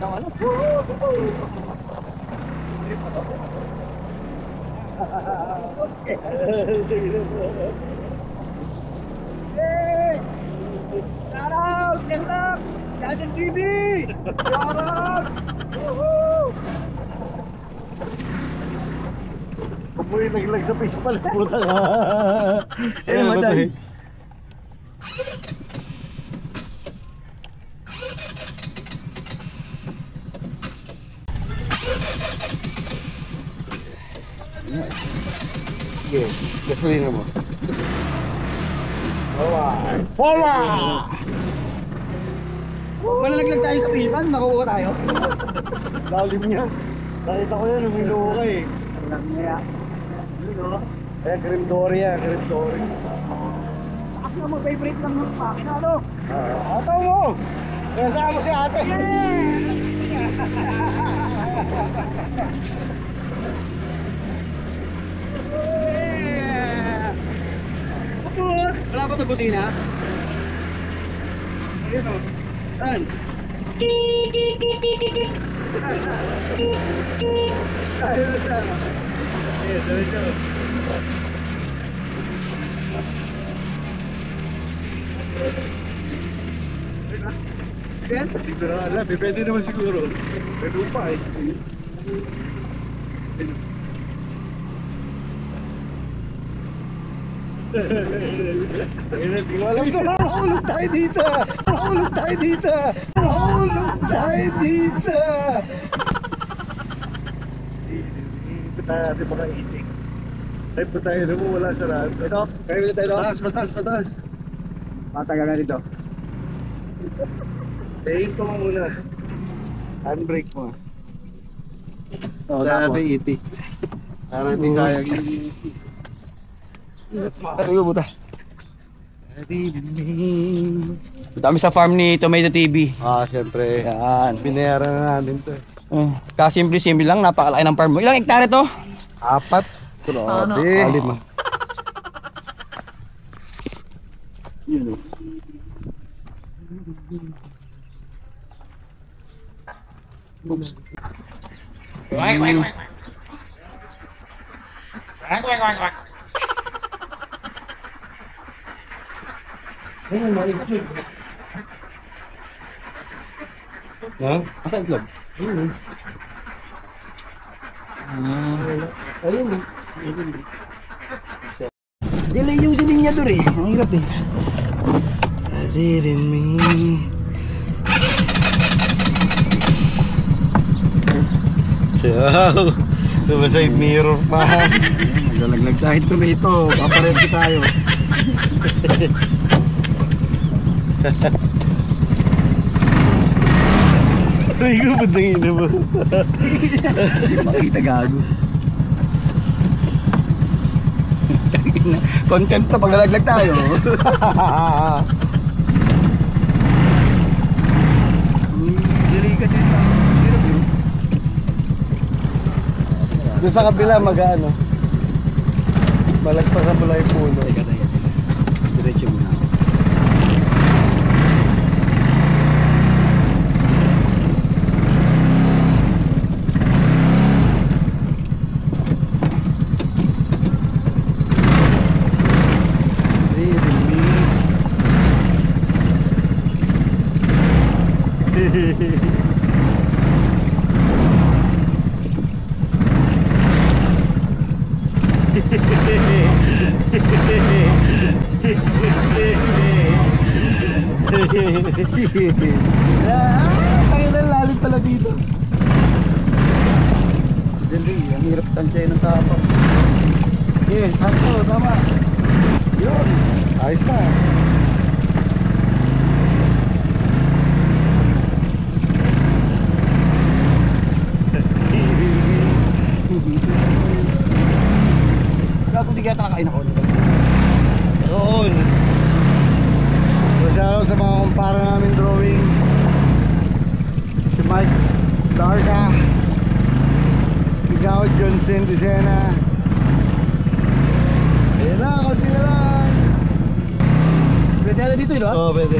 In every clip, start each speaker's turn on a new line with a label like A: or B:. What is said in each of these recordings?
A: ng ano. Hey! Shout out! Shout out! Jason TV! Shout out! Woohoo!
B: Kapoy naglag sa fish pala. Puta ka.
A: Eh, matay.
B: Sige, gasolina mo.
A: Malalaglag tayo sa pilpan, makukuha tayo.
B: Lalim niya. Nakita ko yan, humiluho ka eh.
A: Walang niya.
B: Kaya Grimdory yan, Grimdory.
A: Ako na mo, favorite lang ng pakin, ano?
B: Ata mo! Nasaan mo si ate?
A: Wala pa ito busina? Ayun o. Saan? Ayun na siya. Ayun, diretso. Yan?
B: Hindi ko na alam, depende naman siguro. Pero pa eh. Hindi ko alam ito. Nahulog tayo dito! Nahulog tayo dito! Nahulog tayo dito! Hindi tayo natin makaitik. Tayo pa tayo naman, wala sa lahat.
A: Ito, kaya ulit tayo.
B: Mataas, mataas.
A: Matagal na dito.
B: Ito mo muna. Handbrake mo.
A: Oo,
B: Wala
A: tapos.
B: natin itik. Para hindi sayang yung itik. Ano yung buta?
A: Dami sa farm ni Tomato TV.
B: Siyempre.
A: Yan.
B: Binayaran na natin to.
A: Kasimple-simple lang, napakalaki ng farm mo. Ilang hektare to?
B: 4. Grabe. 5.
A: Yun o. Oops.
C: Quack, quack, quack. Quack, quack, quack, quack.
B: Ha?
A: Asa itlog?
B: Ayun.
A: Delay yung silinyador eh. Ang hirap eh.
B: Didn't mean. Wow. Sumaside mirror pa.
A: Naglalaglag tayo tomato. Papareto tayo.
B: Ay ko, ba't nangina mo?
A: Makita gago. Content to pag nalaglag tayo. Dili ka din.
B: Doon sa kabila mag-ano. Malagpas sa pula yung puno.
A: Teka. Diretso muna ako.
B: Ang lalim pala dito.
A: Dili, ang hirap tansyahin ng tapak.
B: Okay, sakto, tama. Yun, ayos na.
A: Gago di kaya nakakain ako.
B: Doon. So shoutout sa mga kumpara namin drawing. Si Mike Darga, ikaw Johnson Dicena. Ayun na, konti na lang.
A: Pwede na dito, no?
B: Oo, pwede.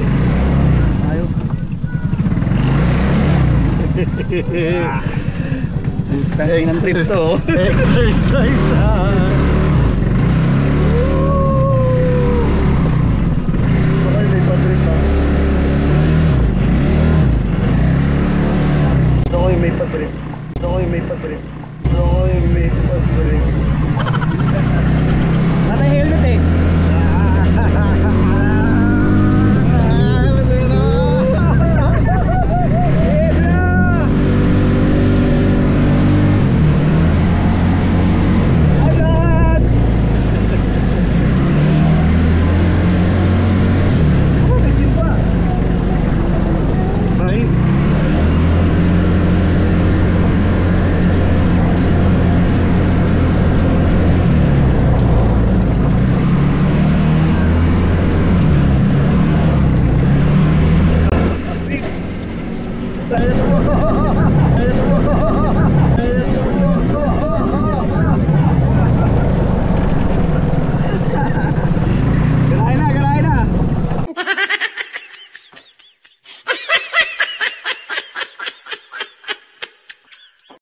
A: Ayaw.
B: Putang ng trip to.
D: Exercise Bakit may padrip ha? Bakit may padrip? Bakit may padrip? Bakit may padrip?
B: Naka helmet eh.
D: Ayun mo!